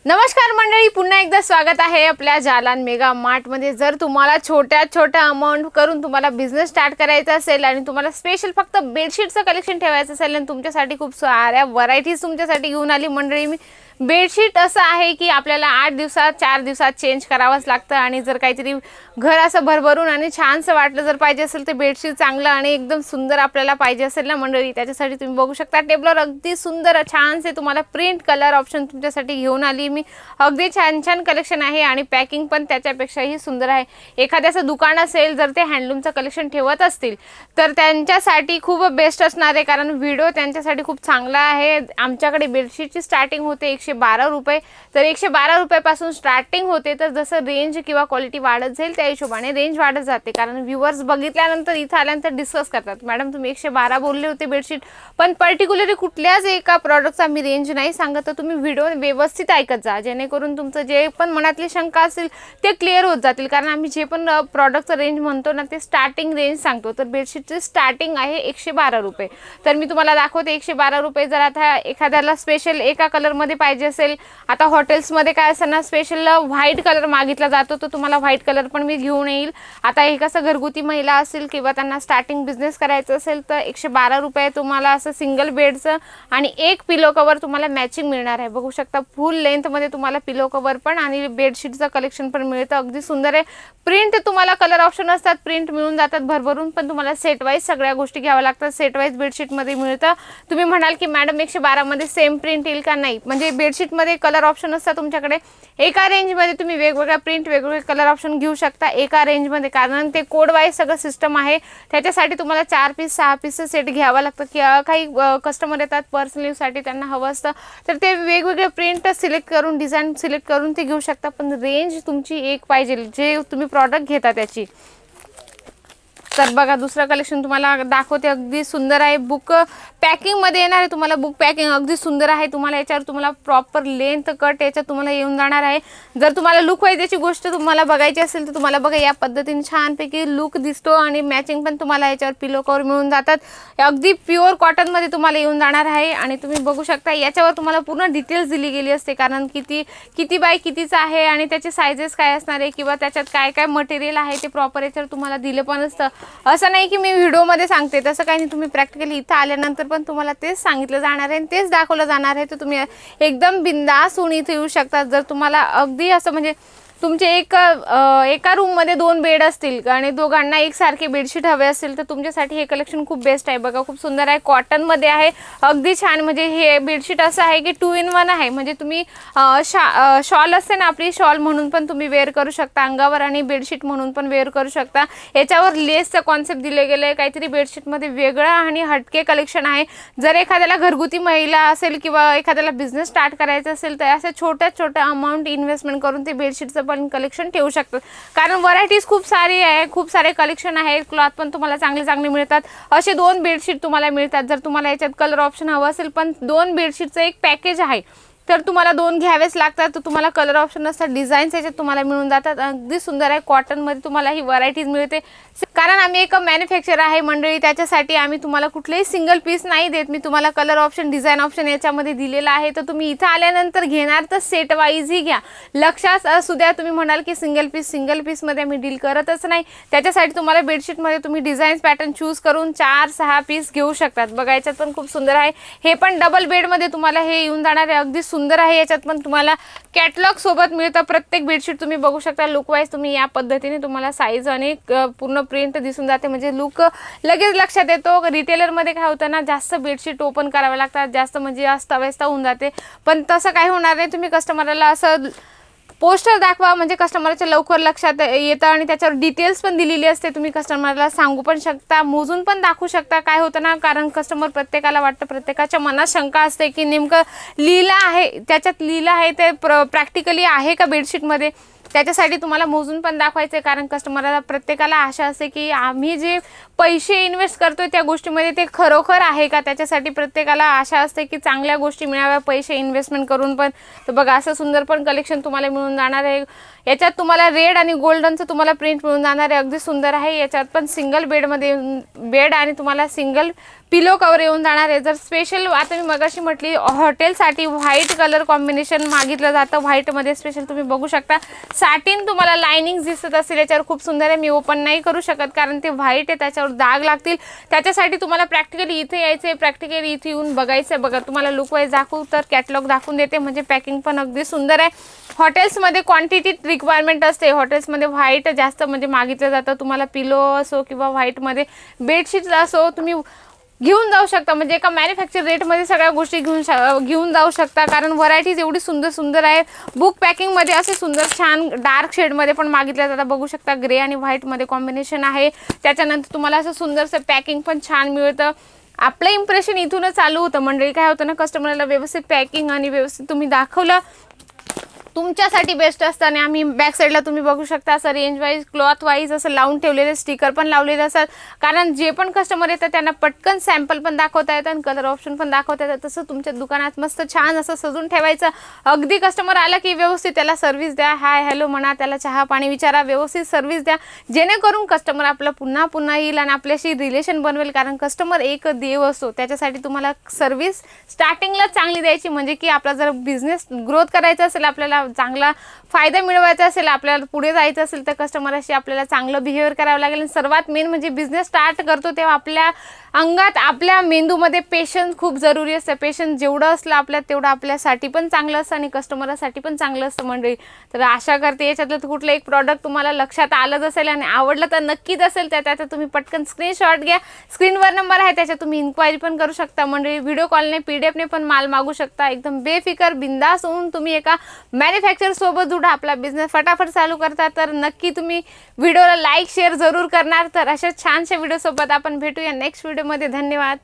नमस्कार मंडळी, पुन्हा एकदा स्वागत आहे आपल्या जालान मेगा मार्ट मध्ये। जर तुम्हाला छोट्या अमाउंट करून तुम्हाला बिझनेस स्टार्ट करायचा असेल आणि तुम्हाला स्पेशल फक्त बेडशीटचं कलेक्शन ठेवायचं असेल आणि तुमच्यासाठी खूप साऱ्या व्हरायटीज तुमच्यासाठी घेऊन आली मंडळी मी। बेडशीट असं आहे की आपल्याला 8 दिवसात 4 दिवसात चेंज करावंच लागतं आणि जर काहीतरी घर असं भरभरून आणि छानसं वाटलं जर पाहिजे असेल तर बेडशीट चांगलं आणि एकदम सुंदर आपल्याला पाहिजे असेल ना मंडळी, त्याच्यासाठी तुम्ही बघू शकता टेबलवर अगदी सुंदर छानसे तुम्हाला प्रिंट कलर ऑप्शन तुमच्यासाठी घेऊन आली मी। अगदी छान कलेक्शन आहे आणि पॅकिंग पण त्याच्यापेक्षाही सुंदर आहे। एखाद्याचं दुकान असेल जर ते हँडलूमचं कलेक्शन ठेवत असतील तर त्यांच्यासाठी खूप बेस्ट असणार आहे, कारण व्हिडिओ त्यांच्यासाठी खूप चांगला आहे। आमच्याकडे बेडशीटची स्टार्टिंग होते 112 रुपये, तर 112 रुपयापासून स्टार्टिंग होते। तर जसं रेंज किंवा क्वालिटी वाढत जाईल त्या हिशोबाने रेंज वाढत जाते, कारण व्ह्यूअर्स बघितल्यानंतर इथं आल्यानंतर डिस्कस करतात, मॅडम तुम्ही 112 बोलले होते बेडशीट, पण पर्टिक्युलरली कुठल्याच एका प्रॉडक्टचा मी रेंज नाही सांगत। तर तुम्ही व्हिडिओ व्यवस्थित ऐकत जा जेणेकरून तुमचं जे पण मनातली शंका असेल ते क्लिअर होत जातील, कारण आम्ही जे पण प्रॉडक्टचं रेंज म्हणतो ना ते स्टार्टिंग रेंज सांगतो। तर बेडशीटची स्टार्टिंग आहे 112 रुपये। तर मी तुम्हाला दाखवते 112 रुपये। जर आता एखाद्याला स्पेशल एका कलरमध्ये पाहिजे असेल, आता हॉटेल्समध्ये काय असतं ना स्पेशल व्हाईट कलर मागितला जातो, तर तुम्हाला व्हाईट कलर पण मी घेऊन येईल। आता हे कसं घरगुती महिला असेल किंवा त्यांना स्टार्टिंग बिझनेस करायचं असेल तर 112 रुपये तुम्हाला असं सिंगल बेडचं आणि एक पिलो कवर तुम्हाला मॅचिंग मिळणार आहे। बघू शकता फुल लेंथ मध्ये तुम्हाला पिलो कवर पण आणि बेडशीटचं कलेक्शन पण मिळतं, अगदी सुंदर आहे। प्रिंट तुम्हाला कलर ऑप्शन असतात, प्रिंट मिळून जातात भरभरून, पण तुम्हाला सेट वाईज सगळ्या गोष्टी घ्याव्या लागतात। सेट वाईज बेडशीट मध्ये मिळतं। तुम्ही म्हणाल की मॅडम 112 मध्ये सेम प्रिंट येईल का? नाही, म्हणजे बेडशीट मध्ये कलर ऑप्शन असतात तुमच्याकडे। एका रेंज मध्ये तुम्ही वेगवेगळ्या प्रिंट वेगवेगळे कलर ऑप्शन घेऊ शकता एका रेंज मध्ये, कारण ते कोड वाईज सगळं सिस्टम आहे। त्याच्यासाठी तुम्हाला 4 पीस 6 पीस सेट घ्यावा लागतं, की काही कस्टमर येतात पर्सनल यूज साठी त्यांना हवं असतं तर ते वेगवेगळे प्रिंट सिलेक्ट करून डिझाइन सिलेक्ट करून ते घेऊ शकता, पण रेंज तुमची एक पाहिजे जे तुम्ही प्रॉडक्ट घेता त्याची। तर बघा दुसरा कलेक्शन तुम्हाला दाखवते, अगदी सुंदर आहे। बुक पॅकिंग मध्ये येणार आहे तुम्हाला, बुक पॅकिंग अगदी सुंदर आहे। तुम्हाला याच्यावर तुम्हाला प्रॉपर लेंथ कट याच्यात तुम्हाला येऊन जाणार आहे। जर तुम्हाला लुक वाईज याची गोष्ट तुम्हाला बघायची असेल तर तुम्हाला बघा या पद्धतीने छानपैकी लुक दिसतो आणि मॅचिंग पण तुम्हाला याच्यावर पिलो कवर मिळून जातात। अगदी प्युअर कॉटन मध्ये तुम्हाला येऊन जाणार आहे आणि तुम्ही बघू शकता याच्यावर तुम्हाला पूर्ण डिटेल्स दिली गेली असते, कारण किती बाय कितीचा आहे आणि त्याचे साइजेस काय असणार आहे किंवा त्याच्यात काय काय मटेरियल आहे ते प्रॉपर याच्यावर तुम्हाला दिलं पण असतं। असं नाही की मी व्हिडिओमध्ये सांगते तसं काही नाही, तुम्ही प्रॅक्टिकली इथं आल्यानंतर पण तुम्हाला तेच सांगितलं जाणार आहे आणि तेच दाखवलं जाणार आहे। तर तुम्ही एकदम बिंदास होऊन इथे येऊ शकता। जर तुम्हाला अगदी असं म्हणजे तुमचे एका रूम मध्ये 2 बेड असतील आणि दोघांना एकसारखे बेडशीट हवे असतील तर तुमच्यासाठी हे कलेक्शन खूप बेस्ट आहे। बघा खूप सुंदर आहे, कॉटन मध्ये आहे, अगदी छान। म्हणजे हे बेडशीट असं आहे की 2 in 1 आहे, म्हणजे तुम्ही शॉल असते ना आपली, शॉल म्हणून पण तुम्ही वेअर करू शकता अंगावर आणि बेडशीट म्हणून पण वेअर करू शकता। याच्यावर लेसचं कॉन्सेप्ट दिले गेले आहे, काहीतरी बेडशीट मध्ये वेगळं आणि हटके कलेक्शन आहे। जर एखाद्याला घरगुती महिला असेल किंवा एखाद्याला बिझनेस स्टार्ट करायचा असेल तर असे छोट्या अमाउंट इन्व्हेस्टमेंट करून ते बेडशीटचं पण कलेक्शन ठेवू शकतात, कारण व्हरायटीज खूप सारी आहे, खूप सारे कलेक्शन आहे। क्लॉथ पण तुम्हाला चांगले मिळतात। असे 2 बेडशीट तुम्हाला मिळतात। जर तुम्हाला याच्यात कलर ऑप्शन हवं असेल, पण 2 बेडशीटचं एक पॅकेज आहे तर तुम्हाला 2 घ्यावेच लागतात। तर तुम्हाला कलर ऑप्शन असतात, डिझाईन्स याच्यात तुम्हाला मिळून जातात। अगदी सुंदर आहे, कॉटन मध्ये तुम्हाला ही व्हरायटीज मिळते, कारण आम्ही एक मॅन्युफॅक्चर आहे मंडळी, त्याच्यासाठी आम्ही तुम्हाला कुठलेही सिंगल पीस नाही देत। मी तुम्हाला कलर ऑप्शन डिझाइन ऑप्शन याच्यामध्ये दिलेला आहे, तर तुम्ही इथं आल्यानंतर घेणार तर सेट वाईज ही घ्या। लक्षात असू द्या, तुम्ही म्हणाल की सिंगल पीस मध्ये आम्ही डील करतच नाही, त्याच्यासाठी तुम्हाला बेडशीट मध्ये तुम्ही डिझाईन्स पॅटर्न चूज करून 4-6 पीस घेऊ शकतात। बघा याच्यात पण खूप सुंदर आहे, हे पण डबल बेड मध्ये तुम्हाला हे येऊन जाणार आहे, अगदी सुंदर आहे। याच्यात पण तुम्हाला कॅटलॉग सोबत मिळतं प्रत्येक बेडशीट, तुम्ही बघू शकता लुक वाईज तुम्ही या पद्धतीने तुम्हाला साईज आणि पूर्ण प्रिंट दिसून जाते, म्हणजे लुक लगेच लक्षात येतो। रिटेलर मध्ये काय होतं ना जास्त बेडशीट ओपन करावे लागतात, जास्त म्हणजे अस्ताव्यस्त होऊन जाते, पण तसं काही होणार नाही। तुम्ही कस्टमरला असं पोस्टर दाखवा म्हणजे कस्टमरच्या लवकर लक्षात येतं आणि त्याच्यावर डिटेल्स पण दिलेली असते। तुम्ही कस्टमरला सांगू पण शकता, मोजून पण दाखवू शकता। काय होतं ना, कारण कस्टमर प्रत्येकाला वाटतं, प्रत्येकाच्या मनात शंका असते की नेमकं लिहिलं आहे त्याच्यात लिहिलं आहे ते प्रॅक्टिकली आहे का बेडशीटमध्ये, त्याच्यासाठी तुम्हाला मोजून पण दाखवायचे, कारण कस्टमरला प्रत्येकाला आशा असते की आम्ही जे पैसे इन्वेस्ट करतोय त्या गोष्टीमध्ये ते खरोखर आहे का, त्याच्यासाठी प्रत्येकाला आशा असते की चांगल्या गोष्टी मिळाव्या पैसे इन्व्हेस्टमेंट करून पण। तर बघा असं सुंदर पण कलेक्शन तुम्हाला मिळून जाणार आहे। याच्यात तुम्हाला रेड आणि गोल्डनचं तुम्हाला प्रिंट मिळून जाणार आहे, अगदी सुंदर आहे। याच्यात पण सिंगल बेड मध्ये बेड आणि तुम्हाला सिंगल पिलो कवर येऊन जाणार आहे। जर स्पेशल आता मी मगाशी म्हटली हॉटेलसाठी व्हाईट कलर कॉम्बिनेशन मागितलं जातं, व्हाईटमध्ये स्पेशल तुम्ही बघू शकता। सॅटिन तुम्हाला लाइनिंग दिसत असेल याच्यावर, खूप सुंदर आहे। मी ओपन नाही करू शकत कारण ते व्हाईट आहे, त्याच्यावर डाग लागतील। त्याच्यासाठी तुम्हाला प्रॅक्टिकली इथे यायचं आहे, प्रॅक्टिकली इथे येऊन बघायचं आहे। बघा तुम्हाला लुक वाईज दाखवू तर कॅटलॉग दाखवून देते, म्हणजे पॅकिंग पण अगदी सुंदर आहे। हॉटेल्समध्ये क्वांटिटी रिक्वायरमेंट असते, हॉटेल्समध्ये व्हाईट जास्त म्हणजे मागितलं जातं। तुम्हाला पिलो असो किंवा व्हाईटमध्ये बेडशीट असो तुम्ही घेऊन जाऊ शकता, म्हणजे एका मॅन्युफॅक्चर रेटमध्ये सगळ्या गोष्टी घेऊन जाऊ शकता, कारण व्हरायटीज एवढी सुंदर सुंदर आहे। बुक पॅकिंगमध्ये असे सुंदर छान डार्क शेडमध्ये पण मागितल्या जातात, बघू शकता ग्रे आणि व्हाईटमध्ये कॉम्बिनेशन आहे। त्याच्यानंतर तुम्हाला असं सुंदरसं पॅकिंग पण छान मिळतं। आपलं इम्प्रेशन इथूनच चालू होतं मंडळी, काय होतं ना, कस्टमरला व्यवस्थित पॅकिंग आणि व्यवस्थित तुम्ही दाखवलं तुमच्यासाठी बेस्ट असतं। आणि आम्ही बॅक साईडला तुम्ही बघू शकता असं रेंज वाईज क्लॉथ वाईज असं लावून ठेवलेले स्टिकर पण लावलेले असतात, कारण जे पण कस्टमर येतात त्यांना पटकन सॅम्पल पण दाखवता येतं आणि कलर ऑप्शन पण दाखवता येतात। तसं तुमच्या दुकानात मस्त छान असं सजून ठेवायचं। अगदी कस्टमर आला की व्यवस्थित त्याला सर्व्हिस द्या, हाय हॅलो म्हणा, त्याला चहा पाणी विचारा, व्यवस्थित सर्व्हिस द्या, जेणेकरून कस्टमर आपला पुन्हा पुन्हा येईल आणि आपल्याशी रिलेशन बनवेल, कारण कस्टमर एक देव असतो। त्याच्यासाठी तुम्हाला सर्व्हिस स्टार्टिंगला चांगली द्यायची, म्हणजे की आपला जर बिझनेस ग्रोथ करायचा असेल, आपल्याला चांगला फायदा मिळवायचा असेल, आपल्याला पुढे जायचं असेल तर कस्टमरशी आपल्याला चांगलं बिहेवियर करावं लागेल। आणि सर्वात मेन म्हणजे बिझनेस स्टार्ट करतो तेव्हा आपल्या अंगात आपल्या मेंदूमध्ये पेशन्स खूप जरुरी असतं। पेशन्स जेवढं असलं आपल्यात तेवढं आपल्यासाठी पण चांगलं असतं आणि कस्टमरसाठी पण चांगलं असतं मंडळी। तर आशा करते याच्यातलं कुठलं एक प्रॉडक्ट तुम्हाला लक्षात आलंच असेल आणि आवडलं तर नक्कीच असेल, त्याचा तुम्ही पटकन स्क्रीनशॉट घ्या, स्क्रीनवर नंबर आहे त्याच्यात तुम्ही इन्क्वायरी पण करू शकता मंडळी। व्हिडिओ कॉलने PDF ने पण माल मागू शकता, एकदम बेफिकर बिंदास होऊन तुम्ही एका मॅन्युफॅक्चर सोबत जुडा, आपला बिझनेस फटाफट चालू करता। तर नक्की तुम्ही व्हिडिओला लाईक शेअर जरूर करणार। तर अशा छानशा व्हिडिओ सोबत आपण भेटूया नेक्स्ट व्हिडिओमध्ये। धन्यवाद।